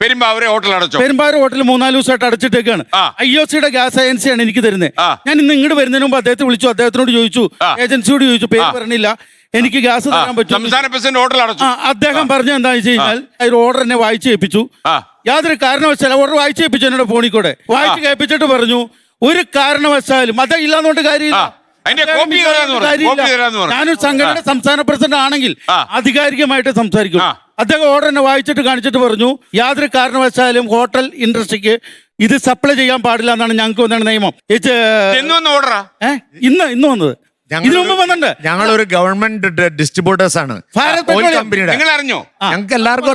Perumbavoor hotel അടച്ചോ? Perumbavoor hotel 3-4 ദിവസമായിട്ട് അടച്ചിട്ടേക്കാണ്. IOCയുടെ gas ഏജൻസിയാണ് എനിക്ക് തരുന്നത്. ഞാൻ ഇന്ന് ഇങ്ങോട്ട് വരുന്നതിന് മുമ്പ് അദ്ദേഹത്തെ വിളിച്ചു, അദ്ദേഹത്തിനോട് ചോദിച്ചു, ഏജൻസിയോട് ചോദിച്ചു, പേര് പറഞ്ഞില്ല, എനിക്ക് ഗ്യാസ് തരാൻ പറ്റും. സംസ്ഥാന പ്രസിഡന്റ് ഹോട്ടൽ അടച്ചു. അദ്ദേഹം പറഞ്ഞ എന്താണെന്ന് വെച്ച് കഴിഞ്ഞാൽ ഒരു ഓർഡർ എന്നെ വായിച്ചു കേൾപ്പിച്ചു. യാതൊരു കാരണവശാലും ഓർഡർ വായിച്ചു കേൾപ്പിച്ചു, എന്നോട് ഫോണിൽ കൂടെ വായിച്ചു കേൾപ്പിച്ചിട്ട് പറഞ്ഞു ഒരു കാരണവശാലും അത് ഇല്ലാന്നുകൊണ്ട് കാര്യമില്ല. ഞാനൊരു സംഘടന സംസ്ഥാന പ്രസിഡന്റ് ആണെങ്കിൽ ആധികാരികമായിട്ട് സംസാരിക്കും. അദ്ദേഹം ഓർഡർ എന്നെ വായിച്ചിട്ട് കാണിച്ചിട്ട് പറഞ്ഞു യാതൊരു കാരണവശാലും ഹോട്ടൽ ഇൻഡസ്ട്രിക്ക് ഇത് സപ്ലൈ ചെയ്യാൻ പാടില്ല എന്നാണ് ഞങ്ങൾക്ക് വന്ന നിയമം. ഇന്ന് വന്നത് ഇതിനു മുമ്പ് വന്നിട്ടുണ്ട്. ഞങ്ങളൊരു ഗവൺമെന്റ് ഡിസ്ട്രിബ്യൂട്ടേഴ്സ് ആണ്. നിങ്ങൾ അറിഞ്ഞോ? ഞങ്ങൾക്ക് എല്ലാവർക്കും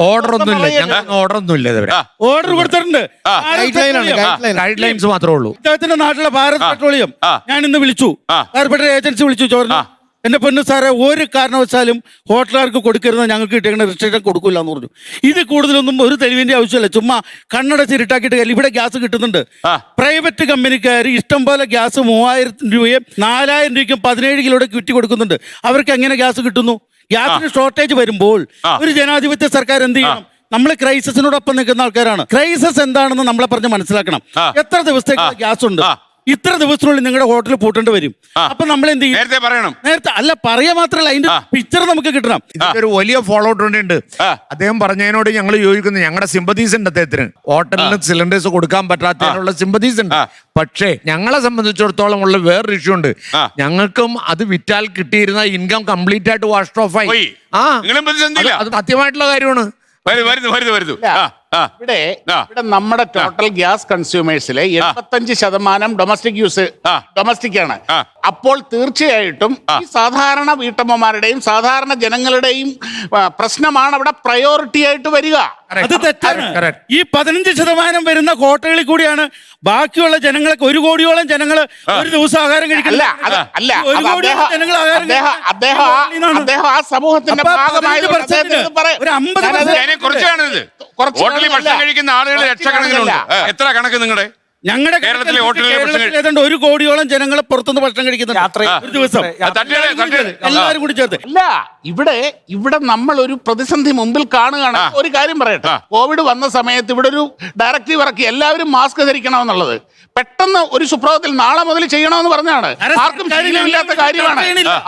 ഓർഡർ ഒന്നുമില്ല. ഞങ്ങൾക്ക് ഓർഡർ ഒന്നുമില്ല. ഓർഡർ കൊടുത്തിട്ടുണ്ട്, ഗൈഡ് ലൈൻസ് മാത്രമേ ഉള്ളൂ. അദ്ദേഹത്തിന്റെ നാട്ടിലെ ഭാരത് പെട്രോളിയം ഞാൻ ഇന്ന് വിളിച്ചു, ബഹുമാനപ്പെട്ട ഏജൻസി വിളിച്ചു, ചോദിച്ചു എന്റെ പൊന്നു സാറേ ഒരു കാരണവശാലും ഹോട്ടലുകാർക്ക് കൊടുക്കരുത്, ഞങ്ങൾക്ക് കിട്ടിയ റിസ്ട്രിക്ഷൻ കൊടുക്കില്ല എന്ന് പറഞ്ഞു. ഇത് കൂടുതലൊന്നും ഒരു തെളിവിന്റെ ആവശ്യമില്ല, ചുമ്മാ കണ്ണടച്ചിരുട്ടാക്കിയിട്ട് കാര്യം. ഇവിടെ ഗ്യാസ് കിട്ടുന്നുണ്ട്. പ്രൈവറ്റ് കമ്പനിക്കാർ ഇഷ്ടം പോലെ ഗ്യാസ് 3000 രൂപയും 4000 രൂപയ്ക്കും 17 കിലോയുടെ വിറ്റ് കൊടുക്കുന്നുണ്ട്. അവർക്ക് എങ്ങനെ ഗ്യാസ് കിട്ടുന്നു? ഗ്യാസിന് ഷോർട്ടേജ് വരുമ്പോൾ ഒരു ജനാധിപത്യ സർക്കാർ എന്ത് ചെയ്യണം? നമ്മൾ ക്രൈസിസിനോടൊപ്പം നിൽക്കുന്ന ആൾക്കാരാണ്. ക്രൈസിസ് എന്താണെന്ന് നമ്മളെ പറഞ്ഞ് മനസ്സിലാക്കണം. എത്ര ദിവസത്തേക്ക് ഗ്യാസ് ഉണ്ട്? ഇത്ര ദിവസത്തിനുള്ളിൽ നിങ്ങളുടെ ഹോട്ടൽ പൂട്ടേണ്ടി വരും. അപ്പൊ നമ്മൾ എന്ത് ചെയ്യും? നേരത്തെ അല്ല പറയാ മാത്രല്ല, അതിന്റെ പിക്ചർ നമുക്ക് കിട്ടണം. ഒരു വലിയ ഫോളോ ഔട്ട് ഉണ്ട്. അദ്ദേഹം പറഞ്ഞതിനോട് ഞങ്ങൾ യോജിക്കുന്നു. ഞങ്ങളുടെ സിമ്പതീസ് ഉണ്ട് അദ്ദേഹത്തിന്. ഹോട്ടലിന് സിലിണ്ടേഴ്സ് കൊടുക്കാൻ പറ്റാത്തതിനുള്ള സിമ്പതീസ് ഉണ്ട്. പക്ഷേ ഞങ്ങളെ സംബന്ധിച്ചിടത്തോളം ഉള്ള വേറൊരു ഇഷ്യൂ ഉണ്ട്. ഞങ്ങൾക്കും അത് വിറ്റാൽ കിട്ടിയിരുന്ന ഇൻകം കംപ്ലീറ്റ് ആയിട്ട് വാഷ് ഓഫ് ആയി. അത് സത്യമായിട്ടുള്ള കാര്യമാണ്. ഇവിടെ നമ്മുടെ ടോട്ടൽ ഗ്യാസ് കൺസ്യൂമേഴ്സിലെ 75% ഡൊമസ്റ്റിക് ആണ്. അപ്പോൾ തീർച്ചയായിട്ടും ഈ സാധാരണ വീട്ടമ്മമാരുടെയും സാധാരണ ജനങ്ങളുടെയും പ്രശ്നമാണ് അവിടെ പ്രയോറിറ്റി ആയിട്ട് വരിക. അത് തെറ്റാണ്. ഈ 15% വരുന്ന ഹോട്ടലുകളിൽ കൂടിയാണ് ബാക്കിയുള്ള ജനങ്ങൾക്ക് 1 കോടിയോളം ജനങ്ങൾ ഒരു ദിവസം ആഹാരം കഴിക്കില്ല. അദ്ദേഹം ആ സമൂഹത്തിന്റെ ഭാഗമായി ഹോട്ടലിൽ ഭക്ഷണം കഴിക്കുന്ന ആളുകൾ ലക്ഷക്കണക്കിനുണ്ട്. എത്ര കണക്ക് നിങ്ങളുടെ? ഞങ്ങളുടെ കേരളത്തിലെ 1 കോടിയോളം ജനങ്ങൾ പുറത്തുനിന്ന് ഭക്ഷണം കഴിക്കുന്നുണ്ട് ഒരു ദിവസം, എല്ലാവരും കൂടി ചേർത്ത്. അല്ല, ഇവിടെ നമ്മൾ ഒരു പ്രതിസന്ധി മുമ്പിൽ കാണുകയാണ്. ഒരു കാര്യം പറയട്ടെ, കോവിഡ് വന്ന സമയത്ത് ഇവിടെ ഒരു ഡയറക്റ്റീവ് ഇറക്കി, എല്ലാവരും മാസ്ക് ധരിക്കണമെന്നുള്ളത്. പെട്ടെന്ന് ഒരു സുപ്രഭാതത്തിൽ നാളെ മുതൽ ചെയ്യണമെന്ന് പറഞ്ഞാണ്.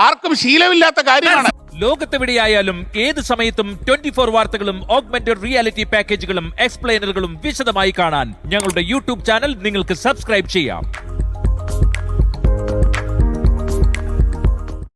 ആർക്കും ശീലമില്ലാത്ത കാര്യമാണ്. ലോകത്തെവിടെയായാലും ഏത് സമയത്തും 24 വാർത്തകളും ഓഗ്മെന്റഡ് റിയാലിറ്റി പാക്കേജുകളും എക്സ്പ്ലെയിനറുകളും വിശദമായി കാണാൻ ഞങ്ങളുടെ യൂട്യൂബ് ചാനൽ നിങ്ങൾക്ക് സബ്സ്ക്രൈബ് ചെയ്യാം.